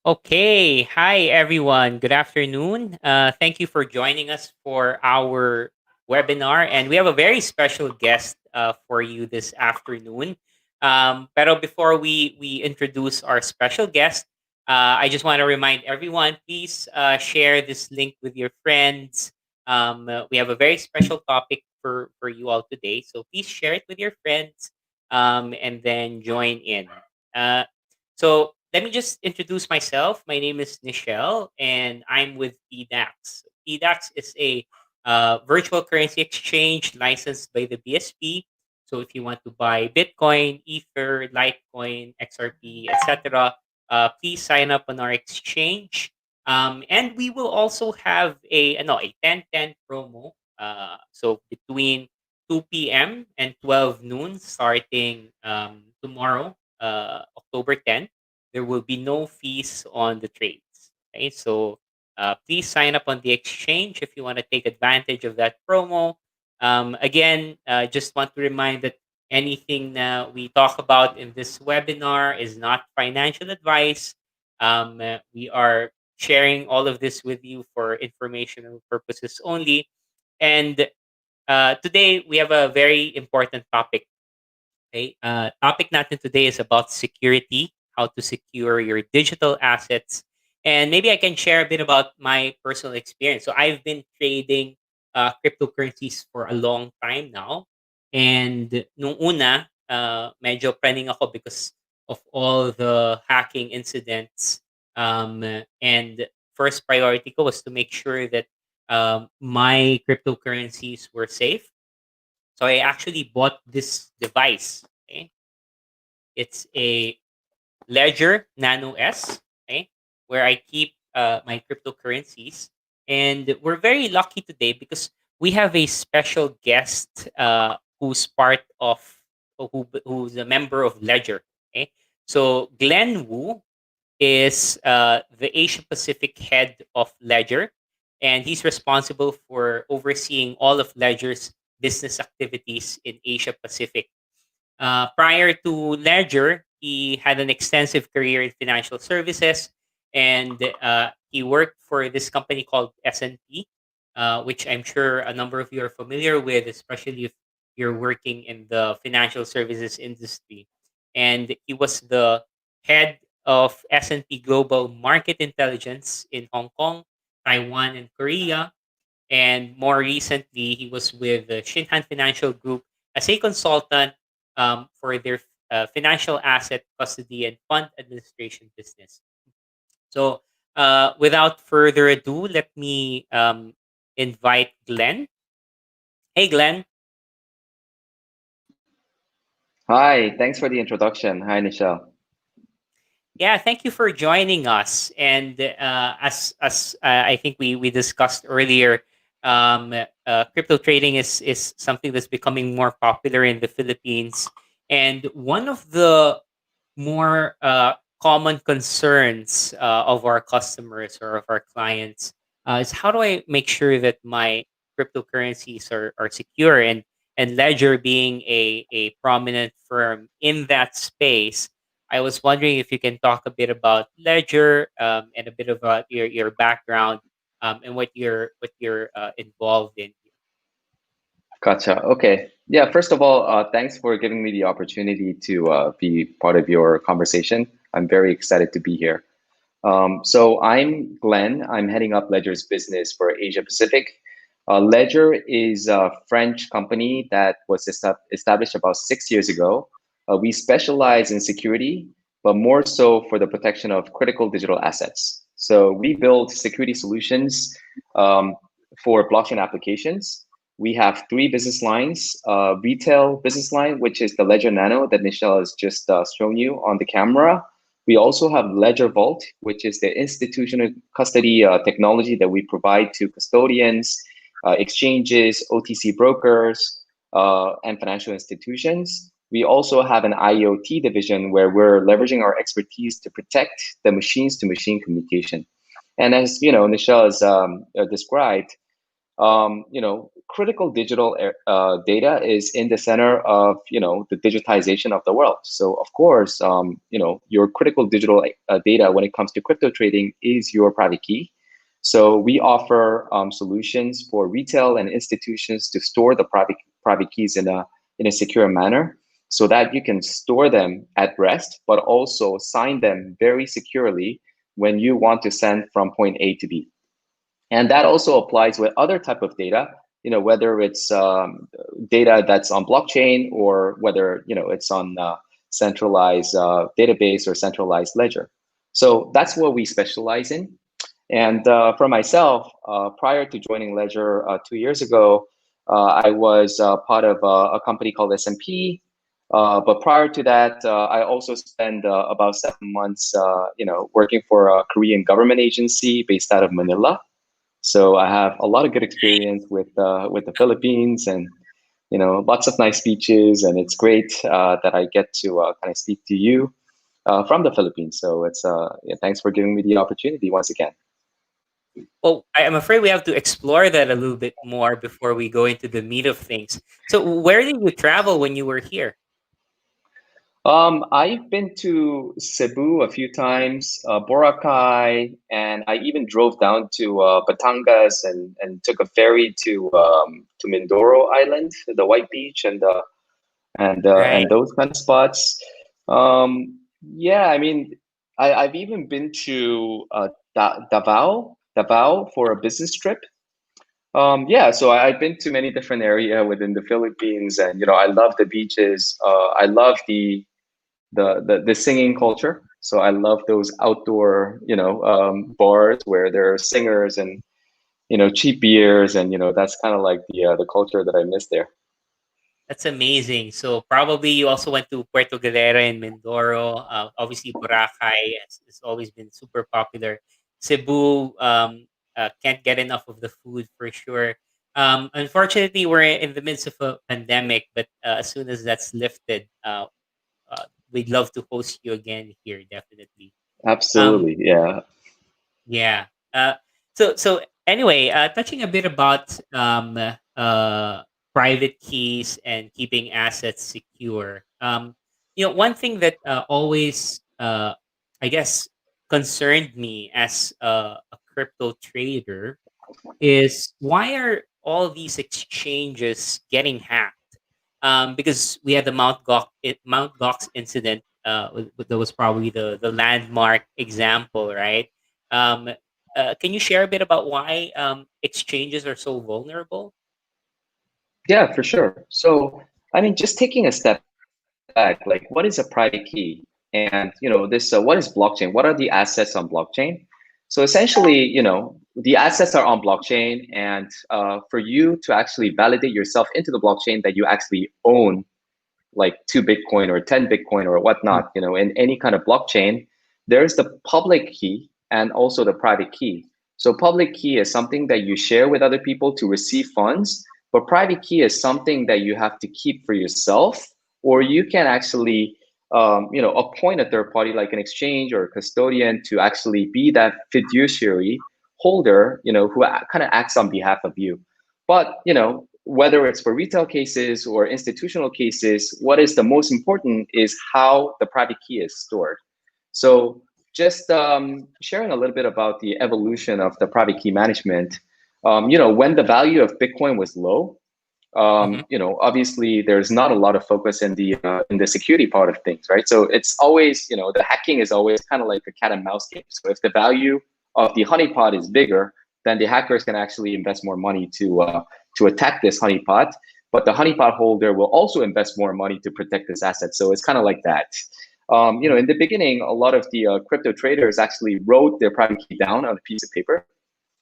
Okay. Hi, everyone. Good afternoon. Thank you for joining us for our webinar. And we have a very special guest for you this afternoon. Pero before we introduce our special guest, I just want to remind everyone, please share this link with your friends. We have a very special topic for you all today. So please share it with your friends and then join in. So let me just introduce myself. My name is Nichelle, and I'm with PDAX. PDAX is a virtual currency exchange licensed by the BSP. So if you want to buy Bitcoin, Ether, Litecoin, XRP, etc., please sign up on our exchange. And we will also have a 10-10 promo. So between 2 p.m. and 12 noon starting tomorrow, October 10th, there will be no fees on the trades. Okay, so please sign up on the exchange if you want to take advantage of that promo. Again, just want to remind that anything that we talk about in this webinar is not financial advice. We are sharing all of this with you for informational purposes only. And today we have a very important topic. Okay, topic natin today is about security, how to secure your digital assets, and maybe I can share a bit about my personal experience. So I've been trading cryptocurrencies for a long time now, and nung una, medyo planning ako because of all the hacking incidents. And first priority ko was to make sure that my cryptocurrencies were safe. So I actually bought this device. Okay, it's a Ledger Nano S. Okay, where I keep my cryptocurrencies, and we're very lucky today because we have a special guest who's part of who's a member of Ledger. Okay, so Glen Woo is the Asia Pacific head of Ledger, and he's responsible for overseeing all of Ledger's business activities in Asia Pacific. Prior to Ledger, he had an extensive career in financial services, and he worked for this company called S&P, which I'm sure a number of you are familiar with, especially if you're working in the financial services industry. And he was the head of S&P Global Market Intelligence in Hong Kong, Taiwan, and Korea. And more recently, he was with the Shinhan Financial Group as a consultant for their financial asset custody and fund administration business. So, without further ado, let me invite Glenn. Hey, Glenn. Hi, thanks for the introduction. Hi, Nichelle. Yeah, thank you for joining us. And as I think we discussed earlier, crypto trading is something that's becoming more popular in the Philippines. And one of the more common concerns of our customers or of our clients is how do I make sure that my cryptocurrencies are secure, and Ledger being a prominent firm in that space. I was wondering if you can talk a bit about Ledger and a bit about your background and what you're involved in. Gotcha. Okay. Yeah, first of all, thanks for giving me the opportunity to be part of your conversation. I'm very excited to be here. So I'm Glenn. I'm heading up Ledger's business for Asia Pacific. Ledger is a French company that was established about 6 years ago. We specialize in security, but more so for the protection of critical digital assets. So we build security solutions for blockchain applications. We have three business lines. Retail business line, which is the Ledger Nano that Michelle has just shown you on the camera. We also have Ledger Vault, which is the institutional custody technology that we provide to custodians, exchanges, OTC brokers, and financial institutions. We also have an IoT division where we're leveraging our expertise to protect the machines to machine communication. And as you know, Michelle has described, critical digital data is in the center of the digitization of the world. So of course, your critical digital data when it comes to crypto trading is your private key. So we offer solutions for retail and institutions to store the private keys in a secure manner, so that you can store them at rest, but also sign them very securely when you want to send from point A to B. And that also applies with other type of data, whether it's data that's on blockchain, or whether it's on centralized database or centralized ledger. So that's what we specialize in. And for myself, prior to joining Ledger 2 years ago, I was part of a company called S&P. But prior to that, I also spent about 7 months, working for a Korean government agency based out of Manila. So I have a lot of good experience with the Philippines, and lots of nice beaches, and it's great that I get to kind of speak to you from the Philippines. So it's yeah, thanks for giving me the opportunity once again. Well, I'm afraid we have to explore that a little bit more before we go into the meat of things. So, where did you travel when you were here? I've been to Cebu a few times, Boracay, and I even drove down to Batangas, and took a ferry to Mindoro Island, the White Beach, and Right. those kind of spots. Yeah, I mean, I've even been to Davao for a business trip. Yeah, so I've been to many different area within the Philippines, and I love the beaches. I love the singing culture. So I love those outdoor, bars where there are singers, and cheap beers, and that's kind of like the culture that I miss there. That's amazing. So probably you also went to Puerto Galera and Mindoro. Obviously, Boracay has always been super popular. Cebu, can't get enough of the food for sure. Unfortunately, we're in the midst of a pandemic, but as soon as that's lifted, we'd love to host you again here, definitely. Um, Absolutely, yeah. yeah. So anyway, touching a bit about private keys and keeping assets secure. One thing that always, I guess, concerned me as a crypto trader is why are all these exchanges getting hacked? Because we had the Mount Gox incident. That was probably the landmark example, right? Um, can you share a bit about why exchanges are so vulnerable? Yeah, for sure. So, I mean, just taking a step back, like, what is a private key? And, this, what is blockchain? What are the assets on blockchain? So essentially, the assets are on blockchain, and for you to actually validate yourself into the blockchain that you actually own, like 2 Bitcoin or 10 Bitcoin or whatnot, in any kind of blockchain, there's the public key and also the private key. So public key is something that you share with other people to receive funds, but private key is something that you have to keep for yourself, or you can actually appoint a third party like an exchange or a custodian to actually be that fiduciary holder, who kind of acts on behalf of you. But whether it's for retail cases or institutional cases, what is the most important is how the private key is stored. So just sharing a little bit about the evolution of the private key management. When the value of Bitcoin was low, Hmm. obviously there's not a lot of focus in the security part of things, right? So it's always, the hacking is always kind of like a cat and mouse game. So if the value of the honeypot is bigger, then the hackers can actually invest more money to attack this honeypot. But the honeypot holder will also invest more money to protect this asset. So it's kind of like that. In the beginning, a lot of the crypto traders actually wrote their private key down on a piece of paper,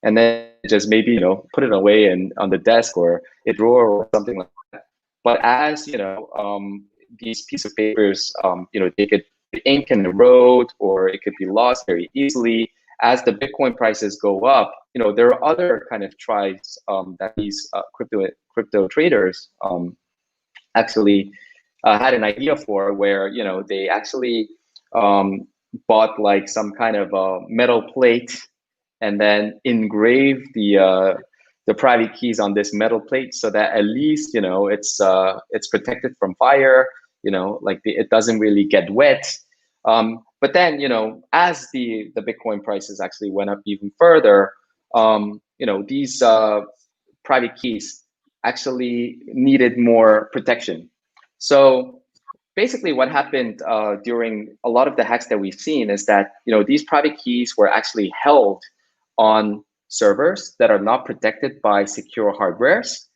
and then just maybe put it away and on the desk or a drawer or something like that. But as these piece of papers, the ink can erode, or it could be lost very easily. As the Bitcoin prices go up, there are other kind of tries that these crypto traders actually had an idea for, where they actually um, bought like some kind of metal plate, and then engrave the private keys on this metal plate so that at least it's protected from fire. Like it doesn't really get wet. But then as the Bitcoin prices actually went up even further, these private keys actually needed more protection. So basically what happened during a lot of the hacks that we've seen is that these private keys were actually held on servers that are not protected by secure hardwares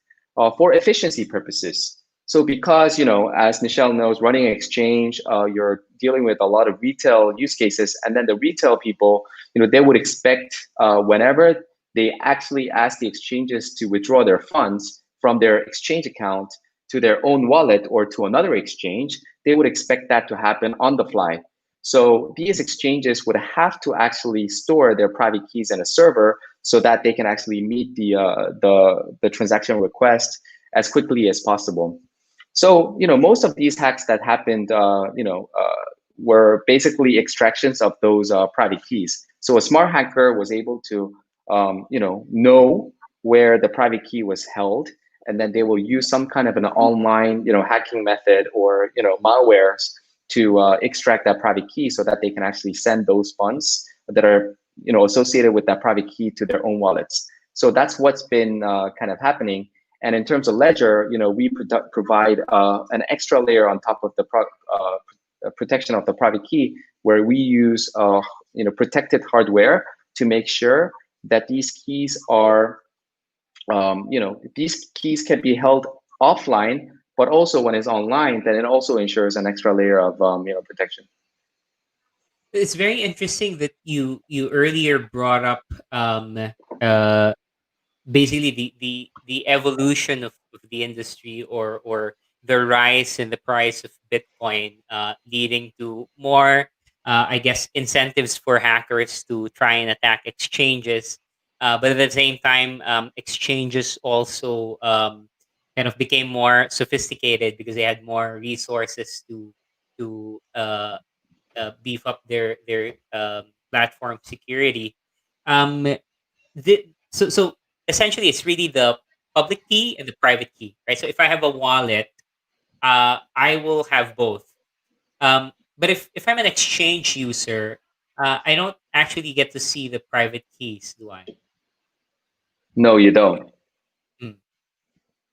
for efficiency purposes. So because as Nichelle knows, running an exchange, you're dealing with a lot of retail use cases, and then the retail people, they would expect whenever they actually ask the exchanges to withdraw their funds from their exchange account to their own wallet or to another exchange, they would expect that to happen on the fly. So these exchanges would have to actually store their private keys in a server so that they can actually meet the transaction request as quickly as possible. So most of these hacks that happened, were basically extractions of those private keys. So a smart hacker was able to know where the private key was held, and then they will use some kind of an online hacking method or malwares to extract that private key so that they can actually send those funds that are associated with that private key to their own wallets. So that's what's been kind of happening. And in terms of ledger, we provide an extra layer on top of the protection of the private key, where we use protected hardware to make sure that these keys are these keys can be held offline, but also when it's online, then it also ensures an extra layer of protection. It's very interesting that you earlier brought up uh, basically the evolution of the industry, or the rise in the price of Bitcoin, leading to more, I guess, incentives for hackers to try and attack exchanges. But at the same time, exchanges also kind of became more sophisticated because they had more resources to beef up their platform security. Um, so essentially, it's really the public key and the private key, right? So if I have a wallet, I will have both. But if I'm an exchange user, I don't actually get to see the private keys, do I? No, you don't. Hmm.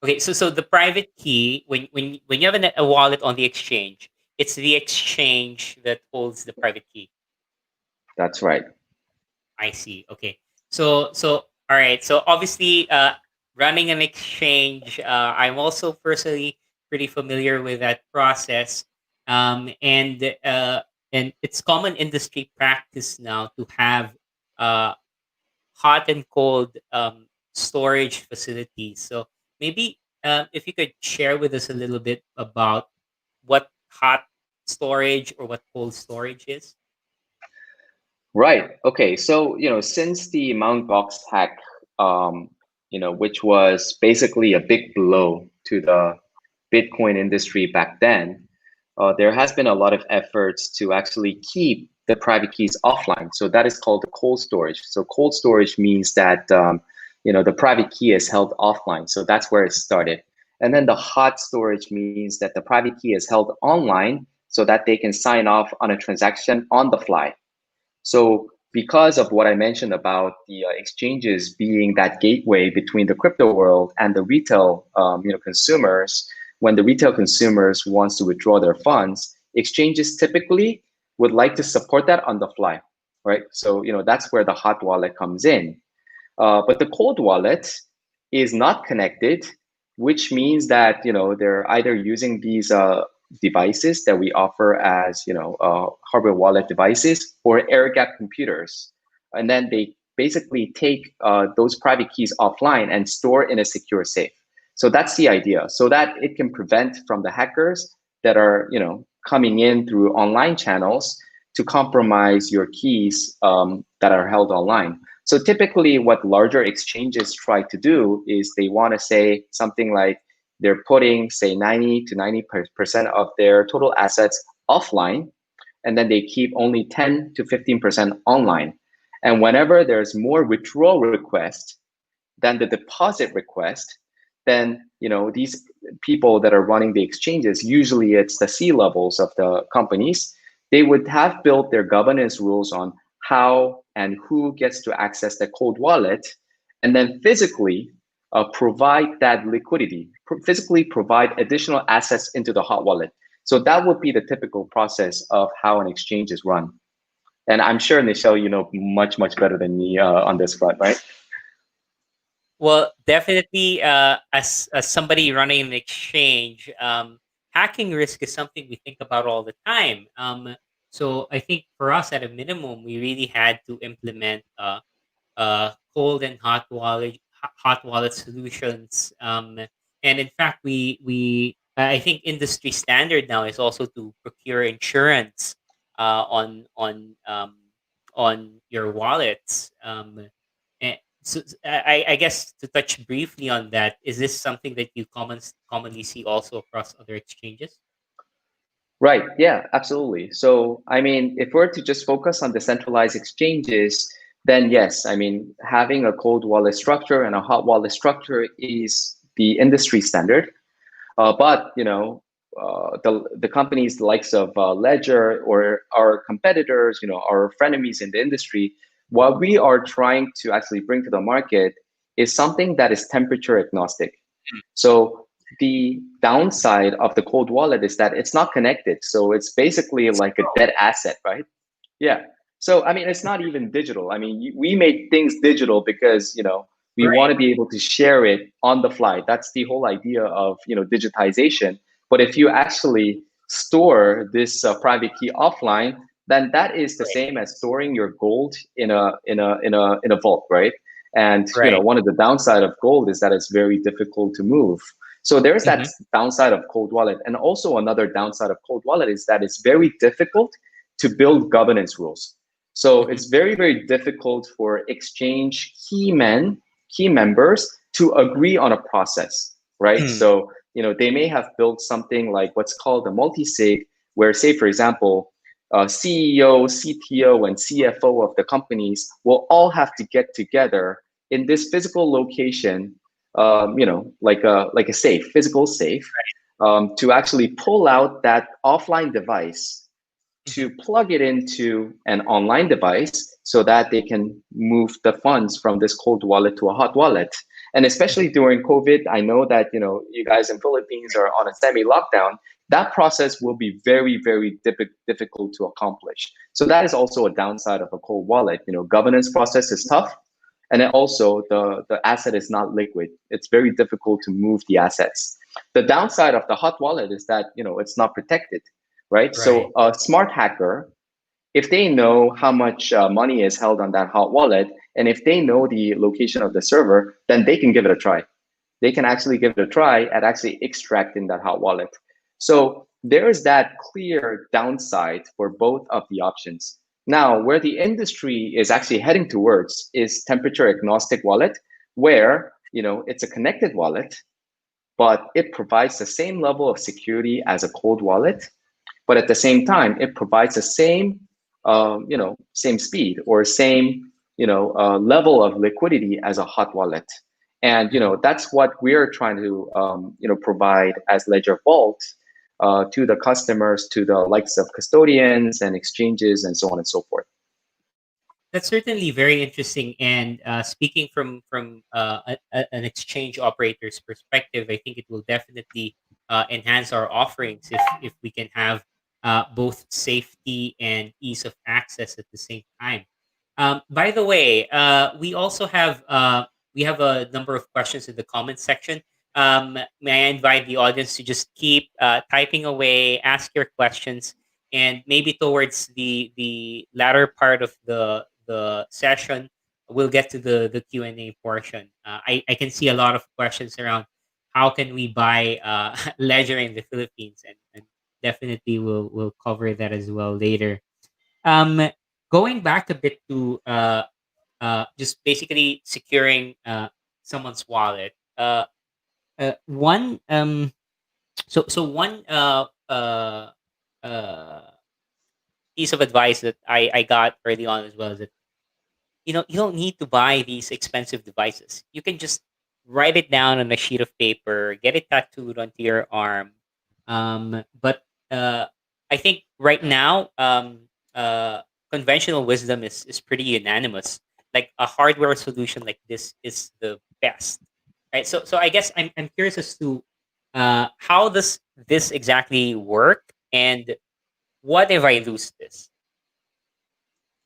Okay, so the private key, when you have a wallet on the exchange, it's the exchange that holds the private key. That's right. I see. Okay. So all right. So obviously, running an exchange, I'm also personally pretty familiar with that process, and it's common industry practice now to have uh, hot and cold storage facilities. So maybe if you could share with us a little bit about what hot storage or what cold storage is. Right. Okay. So, since the Mt. Gox hack, which was basically a big blow to the Bitcoin industry back then, there has been a lot of efforts to actually keep the private keys offline. So that is called the cold storage. So cold storage means that, the private key is held offline. So that's where it started. And then the hot storage means that the private key is held online so that they can sign off on a transaction on the fly. So because of what I mentioned about the exchanges being that gateway between the crypto world and the retail, consumers, when the retail consumers wants to withdraw their funds, exchanges typically would like to support that on the fly, right? So that's where the hot wallet comes in. But the cold wallet is not connected, which means that they're either using these devices that we offer as hardware wallet devices or air gap computers, and then they basically take those private keys offline and store in a secure safe. So that's the idea, so that it can prevent from the hackers that are coming in through online channels to compromise your keys that are held online. So typically what larger exchanges try to do is they want to say something like they're putting, say, 90 to 90% of their total assets offline, and then they keep only 10 to 15% online. And whenever there's more withdrawal requests, than the deposit request, then these people that are running the exchanges, usually it's the C levels of the companies, they would have built their governance rules on how and who gets to access the cold wallet, and then physically provide that liquidity, physically provide additional assets into the hot wallet. So that would be the typical process of how an exchange is run. And I'm sure, Nichelle, you know much, much better than me on this front, right? Well, definitely, as somebody running an exchange, hacking risk is something we think about all the time. So I think for us, at a minimum, we really had to implement cold and hot wallet solutions. And in fact, we I think industry standard now is also to procure insurance uh, on on um, on your wallets. I guess to touch briefly on that, is this something that you commonly see also across other exchanges? Right. Yeah, absolutely. So, I mean, if we're to just focus on decentralized exchanges, then yes, I mean, having a cold wallet structure and a hot wallet structure is the industry standard. But the companies likes of Ledger or our competitors, our frenemies in the industry, what we are trying to actually bring to the market is something that is temperature agnostic. So the downside of the cold wallet is that it's not connected. So it's basically like a dead asset, right? Yeah. So I mean, it's not even digital. I mean, we made things digital because we want Right. to be able to share it on the fly. That's the whole idea of digitization. But if you actually store this private key offline, then that is the Right. same as storing your gold in a vault, right? And Right. one of the downside of gold is that it's very difficult to move. So there's that Hmm. downside of cold wallet, and also another downside of cold wallet is that it's very difficult to build governance rules. So Hmm. it's very, very difficult for exchange key members to agree on a process, right? So, they may have built something like what's called a multi-sig, where, say, for example, CEO, CTO, and CFO of the companies will all have to get together in this physical location, like a safe, physical safe, to actually pull out that offline device Hmm. to plug it into an online device so that they can move the funds from this cold wallet to a hot wallet. And especially during COVID, I know that you guys in Philippines are on a semi-lockdown. That process will be very, very difficult to accomplish. So that is also a downside of a cold wallet. Governance process is tough, and then also the asset is not liquid. It's very difficult to move the assets. The downside of the hot wallet is that it's not protected, right? Right. So a smart hacker, if they know how much money is held on that hot wallet, and if they know the location of the server, then they can give it a try. They can actually give it a try at actually extracting that hot wallet. So there is that clear downside for both of the options. Now, where the industry is actually heading towards is temperature agnostic wallet, where it's a connected wallet, but it provides the same level of security as a cold wallet, but at the same time it provides the same speed or same level of liquidity as a hot wallet. And Hmm. that's what we're trying to provide as Ledger Vault to the customers, to the likes of custodians and exchanges and so on and so forth. That's certainly very interesting. And speaking from an exchange operator's perspective, I think it will definitely enhance our offerings if we can have both safety and ease of access at the same time. By the way, we have a number of questions in the comments section. May I invite the audience to just keep typing away, ask your questions, and maybe towards the latter part of the session, we'll get to the Q&A portion. I can see a lot of questions around how can we buy ledger in the Philippines, and definitely we'll cover that as well later. um Going back a bit to just basically securing someone's wallet. One so one uh piece of advice that I got early on as well is that you don't need to buy these expensive devices. You can just write it down on a sheet of paper, get it tattooed onto your arm. But I think right now, uh, conventional wisdom is pretty unanimous. Like a hardware solution like this is the best, right? So I guess I'm curious as to how does this exactly work, and what if I lose this?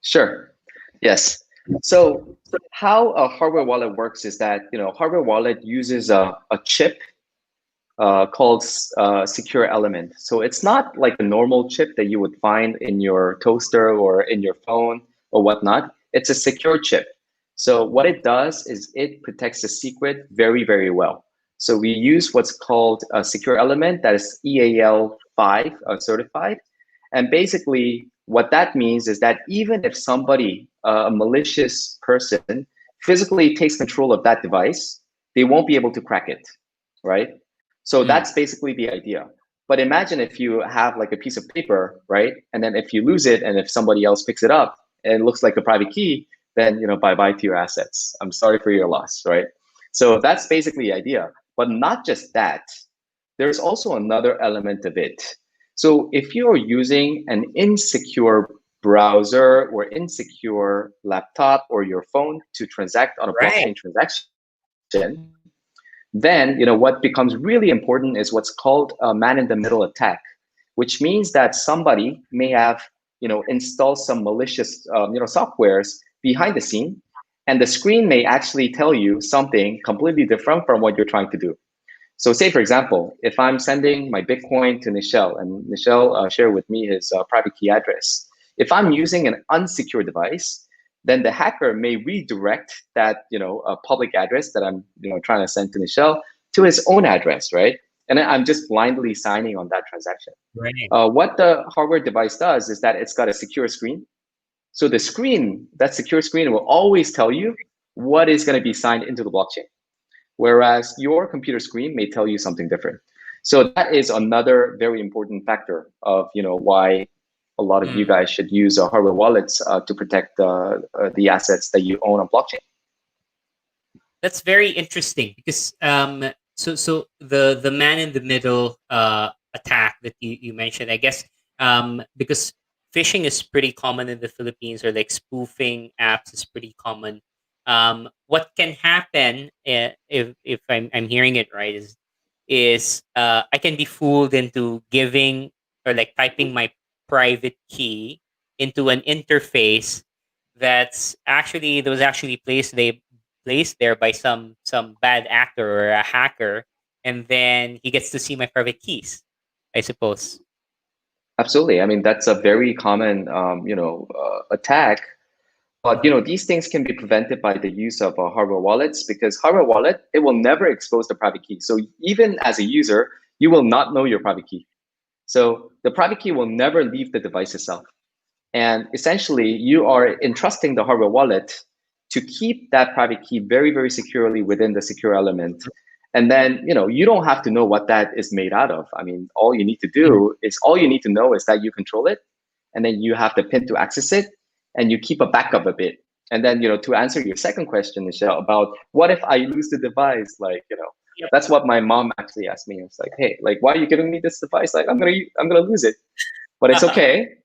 Sure. Yes. So how a hardware wallet works is that, hardware wallet uses a chip called secure element. So it's not like a normal chip that you would find in your toaster or in your phone or whatnot. It's a secure chip. So what it does is it protects the secret very, very well. So we use what's called a secure element that is EAL5 certified. And basically, what that means is that even if somebody, a malicious person, physically takes control of that device, they won't be able to crack it, right? So Mm, that's basically the idea. But imagine if you have like a piece of paper, right? And then if you lose it and if somebody else picks it up and it looks like a private key, then bye-bye to your assets. I'm sorry for your loss, right? So that's basically the idea. But not just that, there's also another element of it. So if you're using an insecure browser or insecure laptop or your phone to transact on a right. blockchain transaction, then what becomes really important is what's called a man-in-the-middle attack, which means that somebody may have installed some malicious softwares behind the scene, and the screen may actually tell you something completely different from what you're trying to do. So say, for example, if I'm sending my Bitcoin to Nichelle and Nichelle shared with me his private key address, if I'm using an unsecured device, then the hacker may redirect that public address that I'm trying to send to Nichelle to his own address, right? And then I'm just blindly signing on that transaction. Right. What the hardware device does is that it's got a secure screen. So the screen, that secure screen, will always tell you what is going to be signed into the blockchain, whereas your computer screen may tell you something different. So that is another very important factor of why a lot of you Mm. guys should use hardware wallets to protect the assets that you own on blockchain. That's very interesting because so the man in the middle attack that you mentioned, I guess, because phishing is pretty common in the Philippines, or like spoofing apps is pretty common. What can happen, if I'm hearing it right, is I can be fooled into giving, or like typing my private key into an interface that was actually placed there by some bad actor or a hacker, and then he gets to see my private keys, I suppose. Absolutely. I mean, that's a very common attack. But these things can be prevented by the use of hardware wallets, because hardware wallet, it will never expose the private key. So even as a user, you will not know your private key. So the private key will never leave the device itself. And essentially, you are entrusting the hardware wallet to keep that private key very, very securely within the secure element. And then, you don't have to know what that is made out of. I mean, Mhm. all you need to know is that you control it, and then you have the pin to access it, and you keep a backup of it. And then, to answer your second question, Michelle, about what if I lose the device, like, Yep. that's what my mom actually asked me. It's like, hey, like, why are you giving me this device? Like, I'm gonna lose it, but it's okay,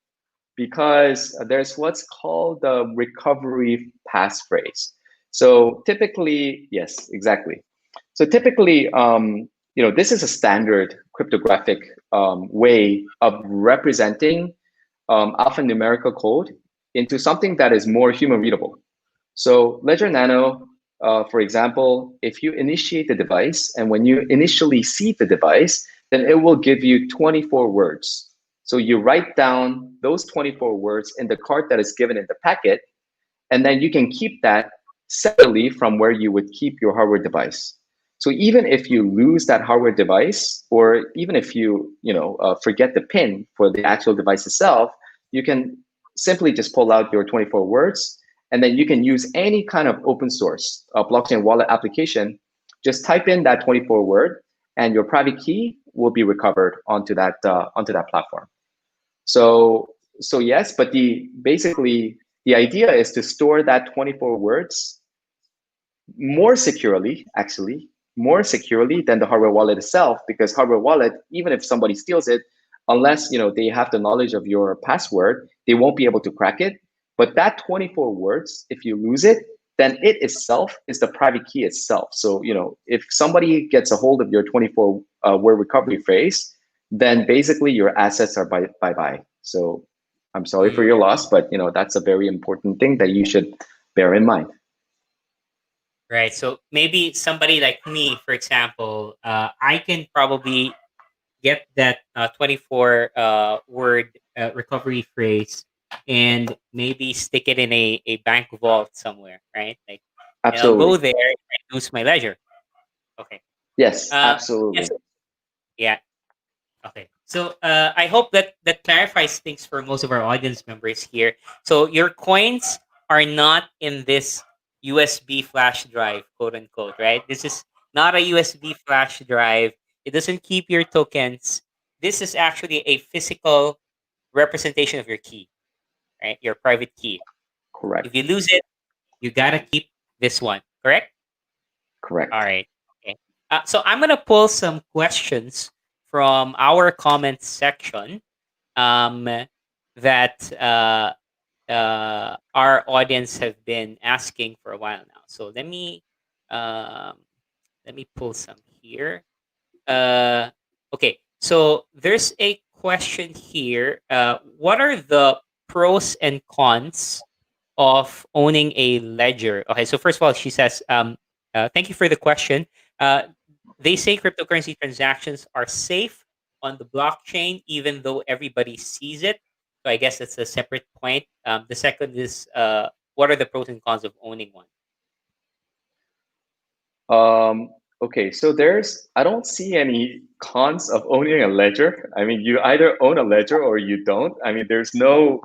because there's what's called the recovery passphrase. So typically, yes, exactly. So typically, this is a standard cryptographic way of representing alphanumerical code into something that is more human readable. So Ledger Nano, for example, if you initiate the device and when you initially see the device, then it will give you 24 words. So you write down those 24 words in the card that is given in the packet, and then you can keep that separately from where you would keep your hardware device. So even if you lose that hardware device, or even if you forget the pin for the actual device itself, you can simply just pull out your 24 words, and then you can use any kind of open source blockchain wallet application. Just type in that 24 word, and your private key will be recovered onto that platform. So yes, but the basically The idea is to store that 24 words more securely, actually, more securely than the hardware wallet itself, because hardware wallet, even if somebody steals it, unless they have the knowledge of your password, they won't be able to crack it. But that 24 words, if you lose it, then it itself is the private key itself. So if somebody gets a hold of your 24 word recovery phrase, then basically your assets are bye bye. So I'm sorry for your Mm, loss, but that's a very important thing that you should bear in mind. right. So maybe somebody like me, for example, I can probably get that 24 word recovery phrase and maybe stick it in a bank vault somewhere, right? Like, and I'll go Absolutely. there and lose my ledger. Okay. Yes, Uh, yes. absolutely. Yeah. Okay. So I hope that that clarifies things for most of our audience members here. So your coins are not in this USB flash drive, quote unquote, right? This is not a USB flash drive. It doesn't keep your tokens. This is actually a physical representation of your key, right? Your private key. If Correct. you lose it, you gotta keep this one, correct? All Correct. right. Okay. So I'm gonna pull some questions from our comments section um, that our audience have been asking for a while now. So um, let me pull some here. Uh, okay, so there's a question here. What are the pros and cons of owning a ledger? Okay, so first of all, she says, "Thank you for the question. Uh, they say cryptocurrency transactions are safe on the blockchain, even though everybody sees it. So I guess that's a separate point. The second is, what are the pros and cons of owning one? Um, okay, so I don't see any cons of owning a ledger. I mean, you either own a ledger or you don't. I mean, there's no,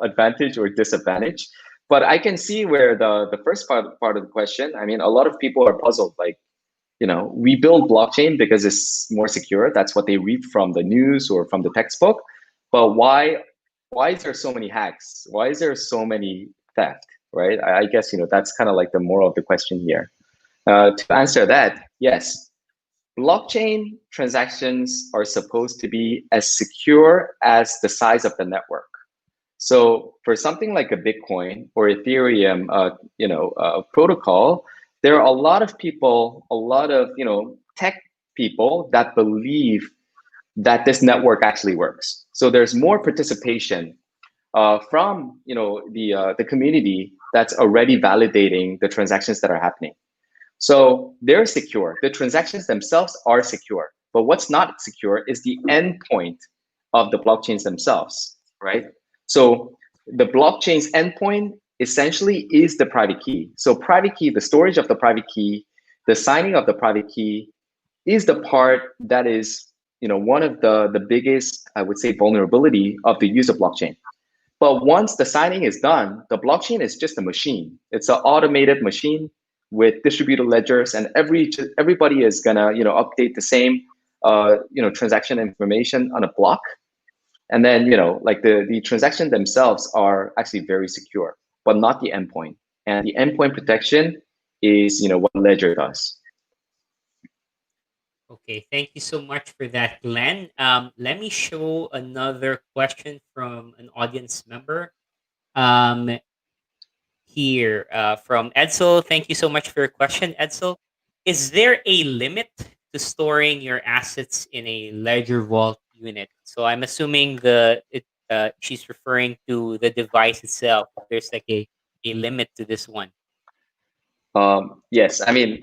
advantage or disadvantage. But I can see where the first part of the question, I mean, a lot of people are puzzled. Like, we build blockchain because it's more secure. That's what they read from the news or from the textbook. But why is there so many hacks? Why is there so many theft? Right? I guess that's kind of like the moral of the question here. To answer that, yes, blockchain transactions are supposed to be as secure as the size of the network. So for something like a Bitcoin or Ethereum, protocol, there are a lot of people, a lot of tech people that believe that this network actually works. So there's more participation from the community that's already validating the transactions that are happening. So they're secure. The transactions themselves are secure. But what's not secure is the endpoint of the blockchains themselves, right? So the blockchain's endpoint essentially is the private key. So private key, the storage of the private key, the signing of the private key is the part that is, one of the biggest, I would say, vulnerability of the use of blockchain. But once the signing is done, the blockchain is just a machine. It's an automated machine with distributed ledgers, and everybody is gonna update the same transaction information on a block. And then like the transaction themselves are actually very secure, but not the endpoint. And the endpoint protection is what Ledger does. Okay, thank you so much for that, Glenn. Let me show another question from an audience member. Um, here from Edsel. Thank you so much for your question, Edsel. Is there a limit to storing your assets in a ledger vault unit? So I'm assuming she's referring to the device itself. There's like a limit to this one. Yes, I mean,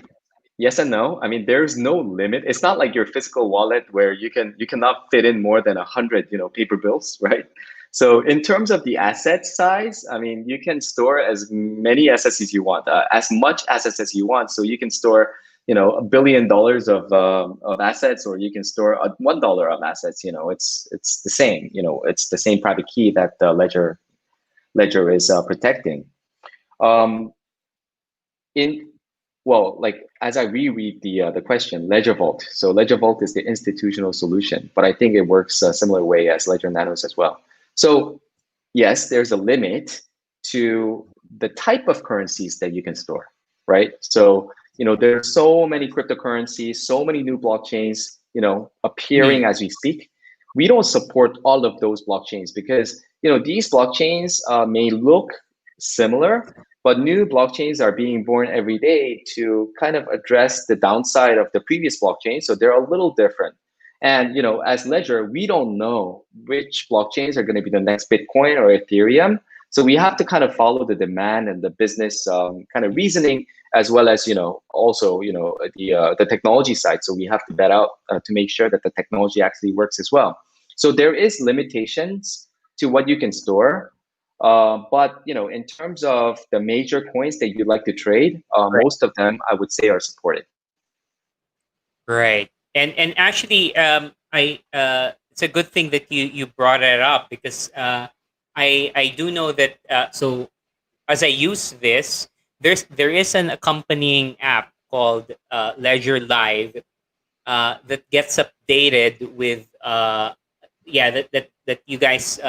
yes and no. I mean, there's no limit. It's not like your physical wallet where you cannot fit in more than 100, paper bills, right? So in terms of the asset size, I mean, you can store as many assets as you want, as much assets as you want. So you can store, $1 billion of assets, or you can store $1 of assets. It's the same. It's the same private key that the ledger is protecting. Um, in well, like as I reread the question, Ledger Vault. So Ledger Vault is the institutional solution, but I think it works a similar way as Ledger Nanos as well. So yes, there's a limit, to the type of currencies that you can store, right? So, there are so many cryptocurrencies, so many new blockchains, appearing Mm, as we speak. We don't support all of those blockchains because, these blockchains may look similar, but new blockchains are being born every day to kind of address the downside of the previous blockchain. So they're a little different. And as Ledger, we don't know which blockchains are going to be the next Bitcoin or Ethereum. So we have to kind of follow the demand and the business kind of reasoning, as well as also the technology side. So we have to vet out to make sure that the technology actually works as well. So there is limitations to what you can store. But in terms of the major coins that you like to trade, right. most of them I would say are supported. Right. And actually, it's a good thing that you brought it up because I do know that so as I use this, there is an accompanying app called Ledger Live that gets updated with that you guys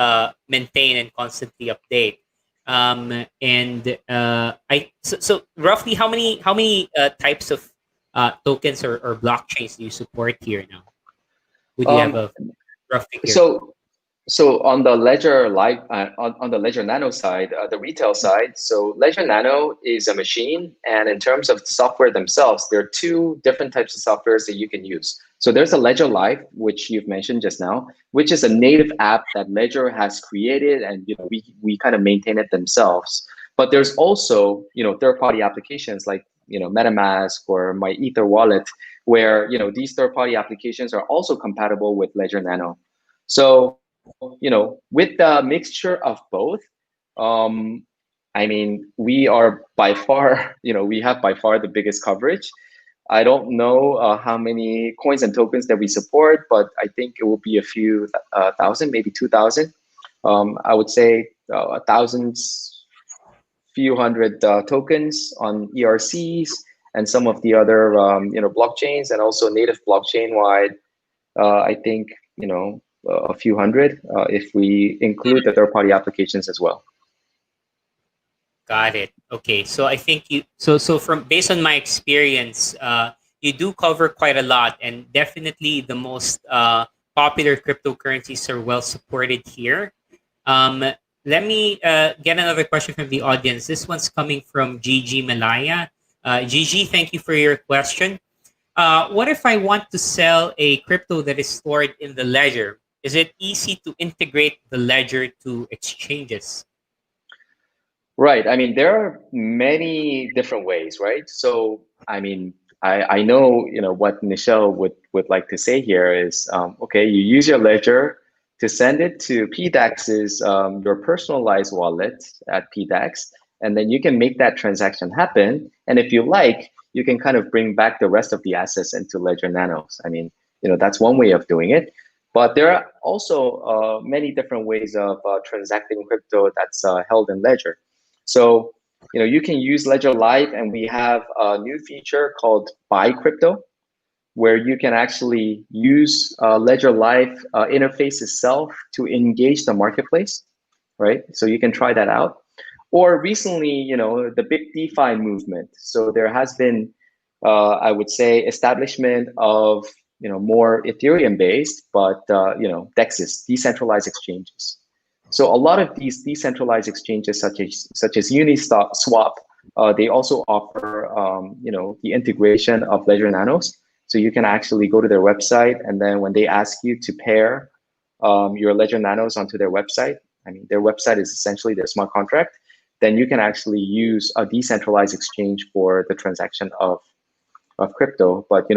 maintain and constantly update. And so roughly how many types of tokens or blockchains do you support here now? Would you have Um, a rough figure? so So on the Ledger Live, on the Ledger Nano side, the retail side, so Ledger Nano is a machine, and in terms of software themselves, there are two different types of softwares that you can use. So there's a Ledger Live, which you've mentioned just now, which is a native app that Ledger has created, and we kind of maintain it themselves. But there's also third-party applications like MetaMask or my Ether wallet, where these third-party applications are also compatible with Ledger Nano. So, with the mixture of both, um, I mean, we are by far, we have by far the biggest coverage. I don't know how many coins and tokens that we support, but I think it will be a few thousand, maybe 2,000. I would say a thousands, few hundred tokens on ERCs and some of the other, blockchains, and also native blockchain wide. I think a few hundred if we include the third-party applications as well. Got it. Okay, so I think so from based on my experience, you do cover quite a lot, and definitely the most popular cryptocurrencies are well supported here. Um, Let me get another question from the audience. This one's coming from Gigi Malaya. Gigi, thank you for your question. What if I want to sell a crypto that is stored in the ledger? Is it easy to integrate the ledger to exchanges? Right. I mean, there are many different ways, right? So, I mean, I know, what Michelle would like to say here is, okay, you use your ledger to send it to PDAX's, your personalized wallet at PDAX, and then you can make that transaction happen. And if you like, you can kind of bring back the rest of the assets into Ledger Nanos. I mean, that's one way of doing it. But there are also many different ways of transacting crypto that's held in Ledger. So, you can use Ledger Live, and we have a new feature called Buy Crypto, where you can actually use Ledger Live interface itself to engage the marketplace, right? So you can try that out. Or recently, the big DeFi movement. So there has been, I would say, establishment of more Ethereum based, but DEXs, decentralized exchanges. So a lot of these decentralized exchanges, such as Uniswap, they also offer the integration of Ledger Nanos. So you can actually go to their website, and then when they ask you to pair your Ledger Nanos onto their website, I mean, their website is essentially their smart contract. Then you can actually use a decentralized exchange for the transaction of crypto. But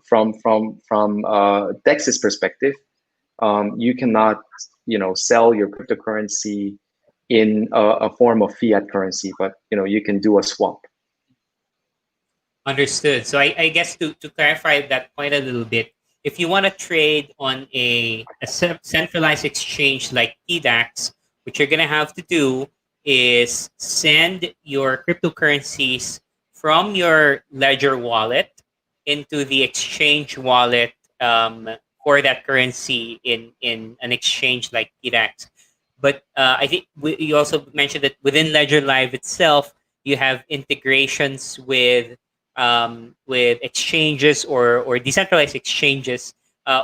from DEX's perspective, you cannot sell your cryptocurrency in a form of fiat currency, but you can do a swap. Understood. So I guess to clarify that point a little bit, if you want to trade on a centralized exchange like PDAX, what you're going to have to do is send your cryptocurrencies from your Ledger wallet into the exchange wallet for that currency in an exchange like PDAX. But I think you also mentioned that within Ledger Live itself, you have integrations with exchanges or decentralized exchanges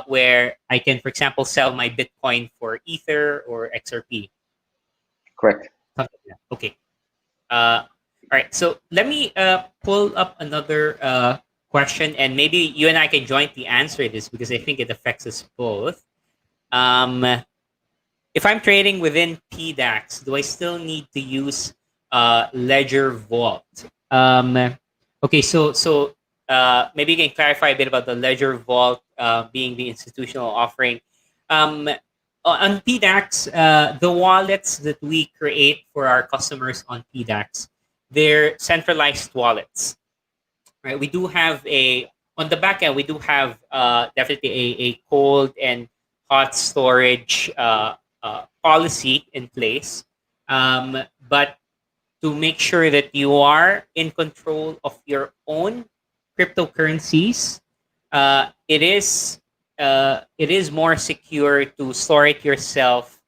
where I can, for example, sell my Bitcoin for Ether or XRP. Correct. Something like that. Okay. All right. So let me pull up another question, and maybe you and I can jointly answer this because I think it affects us both. Um, if I'm trading within PDAX, do I still need to use Ledger Vault? Okay, maybe you can clarify a bit about the Ledger Vault being the institutional offering. Um, on PDAX, the wallets that we create for our customers on PDAX, they're centralized wallets, right? We do have a on the back end. We do have definitely a cold and hot storage policy in place, but to make sure that you are in control of your own cryptocurrencies, it is more secure to store it yourself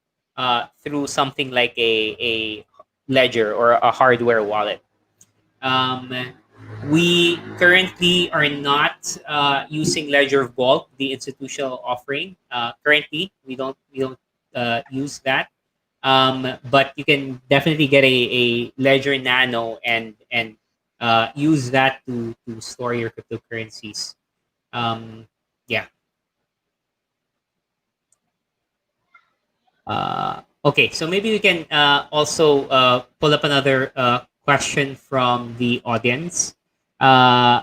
through something like a ledger or a hardware wallet. Um, we currently are not using Ledger Vault, the institutional offering. Currently, we don't use that. But you can definitely get a Ledger Nano and use that to store your cryptocurrencies. Um, yeah. Okay, so maybe we can also pull up another question from the audience. Uh,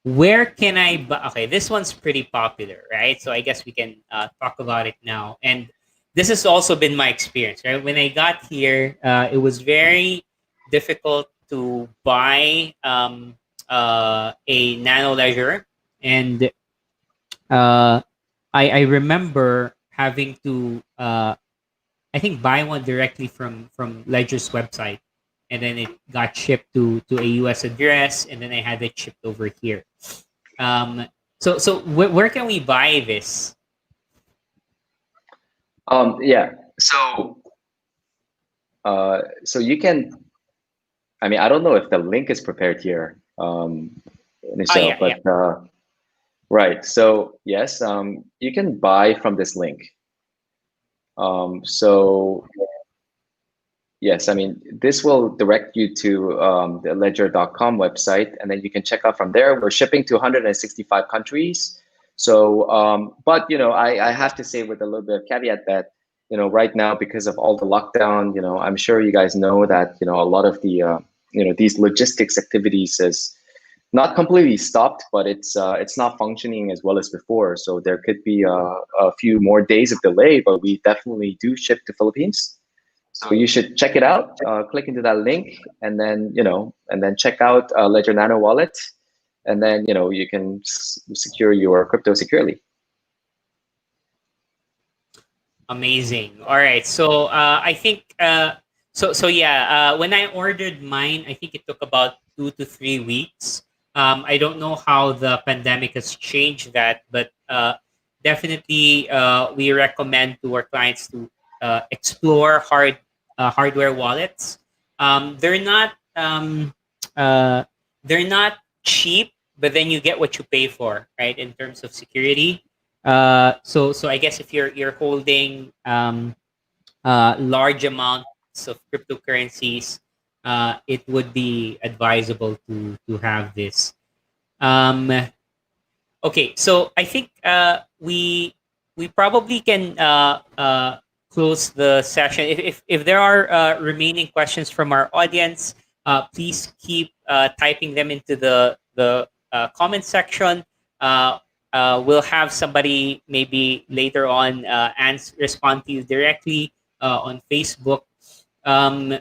where can I buy? Okay, this one's pretty popular, right? So I guess we can talk about it now. And this has also been my experience, right? When I got here, it was very difficult to buy a nano ledger, and uh, I remember having to I think buy one directly from Ledger's website, and then it got shipped to a U.S. address, and then I had it shipped over here. Um, where can we buy this? Yeah. So you can. I mean, I don't know if the link is prepared here, Oh Michelle, yeah, yeah. but right. So yes, you can buy from this link. So yes, I mean, this will direct you to the ledger.com website, and then you can check out from there. We're shipping to 165 countries. So, but I have to say with a little bit of caveat that, right now, because of all the lockdown, I'm sure you guys know that, a lot of the, these logistics activities is not completely stopped, but it's not functioning as well as before. So there could be a few more days of delay, but we definitely do ship to Philippines. So you should check it out. Click into that link, and then check out Ledger Nano Wallet, and then you can secure your crypto securely. Amazing. All right. So I think yeah. When I ordered mine, I think it took about 2 to 3 weeks. I don't know how the pandemic has changed that, but definitely we recommend to our clients to explore hardware wallets. They're not uh, they're not cheap, but then you get what you pay for, right? In terms of security. So I guess if you're holding large amounts of cryptocurrencies, it would be advisable to have this. Um, okay, so I think we probably can close the session. If there are remaining questions from our audience, please keep typing them into the comment section. Uh, we'll have somebody maybe later on respond to you directly on Facebook. Um,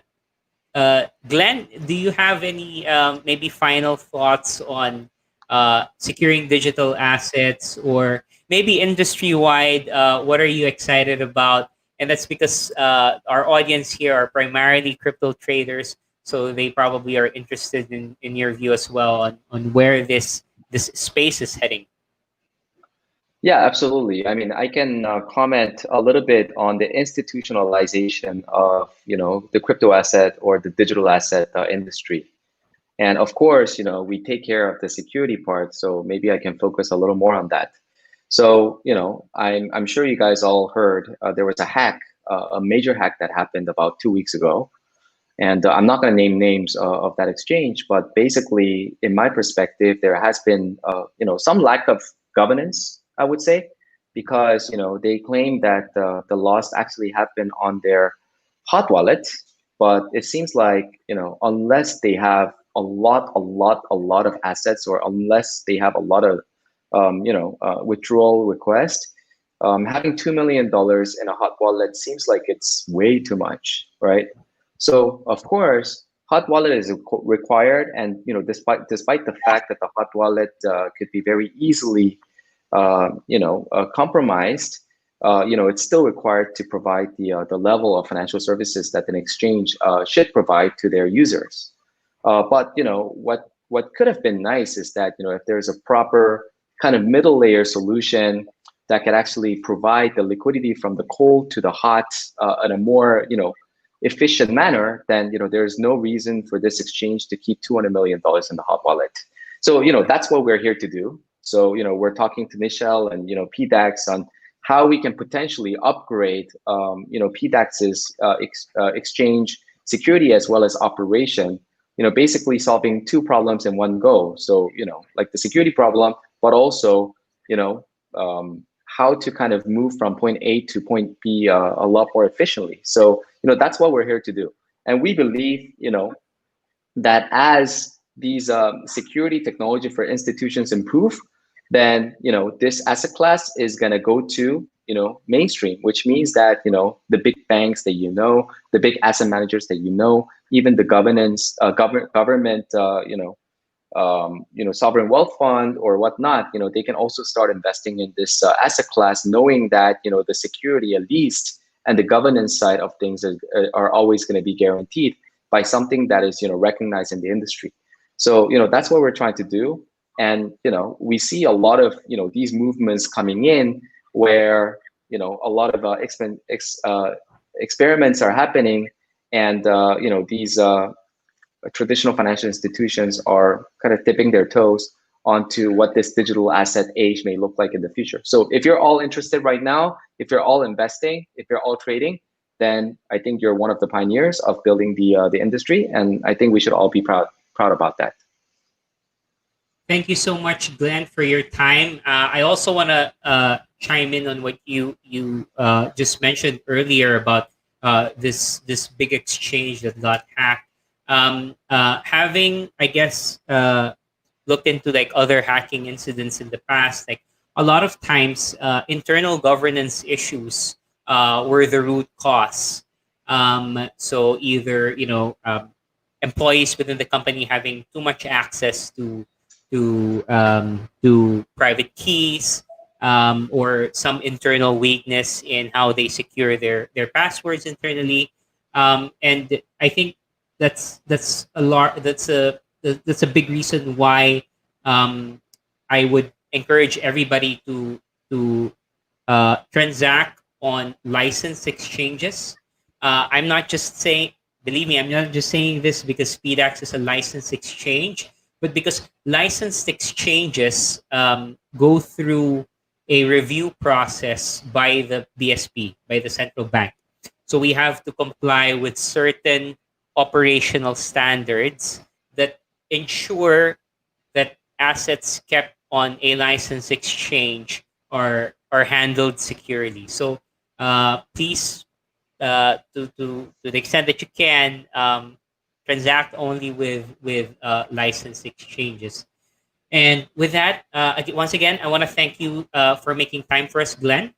Glenn, do you have any maybe final thoughts on securing digital assets or maybe industry wide? What are you excited about? And that's because our audience here are primarily crypto traders, so they probably are interested in your view as well on where this space is heading. Yeah, absolutely. I mean, I can comment a little bit on the institutionalization of, the crypto asset or the digital asset industry. And of course, we take care of the security part, so maybe I can focus a little more on that. So, I'm sure you guys all heard there was a hack, a major hack that happened about 2 weeks ago. And I'm not going to name names of that exchange, but basically, in my perspective, there has been, some lack of governance, I would say, because they claim that the loss actually happened on their hot wallet, but it seems like unless they have a lot of assets, or unless they have a lot of withdrawal request, having $2 million in a hot wallet seems like it's way too much, right? So of course, hot wallet is required, and despite the fact that the hot wallet could be very easily, compromised, it's still required to provide the level of financial services that an exchange should provide to their users. But what could have been nice is that if there's a proper kind of middle layer solution that could actually provide the liquidity from the cold to the hot in a more efficient manner, then there's no reason for this exchange to keep $200 million in the hot wallet. So that's what we're here to do. So we're talking to Michelle and PDAX on how we can potentially upgrade PDAX's exchange security as well as operation. Basically solving two problems in one go. So like the security problem, but also you know how to kind of move from point A to point B a lot more efficiently. So that's what we're here to do, and we believe that as these security technology for institutions improve, then this asset class is going to go to mainstream, which means that the big banks that the big asset managers that even the governance government sovereign wealth fund or whatnot, they can also start investing in this asset class, knowing that the security at least and the governance side of things are always going to be guaranteed by something that is recognized in the industry. So that's what we're trying to do, and we see a lot of these movements coming in where a lot of experiments are happening, and these traditional financial institutions are kind of dipping their toes onto what this digital asset age may look like in the future. So if you're all interested right now, if you're all investing, if you're all trading, then I think you're one of the pioneers of building the industry, and I think we should all be proud about that. Thank you so much, Glenn, for your time. I also want to chime in on what you just mentioned earlier about this big exchange that got hacked. Having, I guess, looked into like other hacking incidents in the past, like a lot of times, internal governance issues were the root cause. So either employees within the company having too much access to private keys, or some internal weakness in how they secure their passwords internally. And I think that's a lot. That's a big reason why I would encourage everybody to transact on licensed exchanges. I'm not just saying, believe me, I'm not just saying this because SpeedX is a licensed exchange, but because licensed exchanges go through a review process by the BSP, by the central bank. So we have to comply with certain operational standards that ensure that assets kept on a licensed exchange are handled securely. So please, to the extent that you can, transact only with licensed exchanges. And with that, once again, I want to thank you for making time for us, Glenn.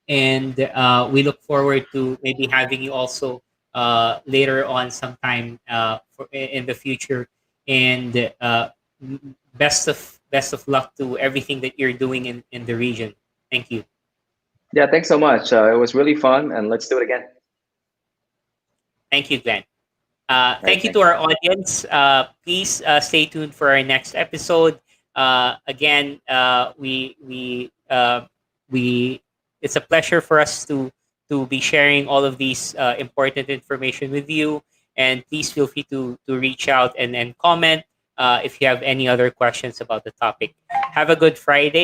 And we look forward to maybe having you also later on sometime in the future. And best of luck to everything that you're doing in the region. Thank you. Yeah, thanks so much. It was really fun, and let's do it again. Thank you, Glenn. All right, Thank you to thanks. our audience. Please stay tuned for our next episode. Again, we We it's a pleasure for us to be sharing all of these important information with you. And please feel free to reach out and comment if you have any other questions about the topic. Have a good Friday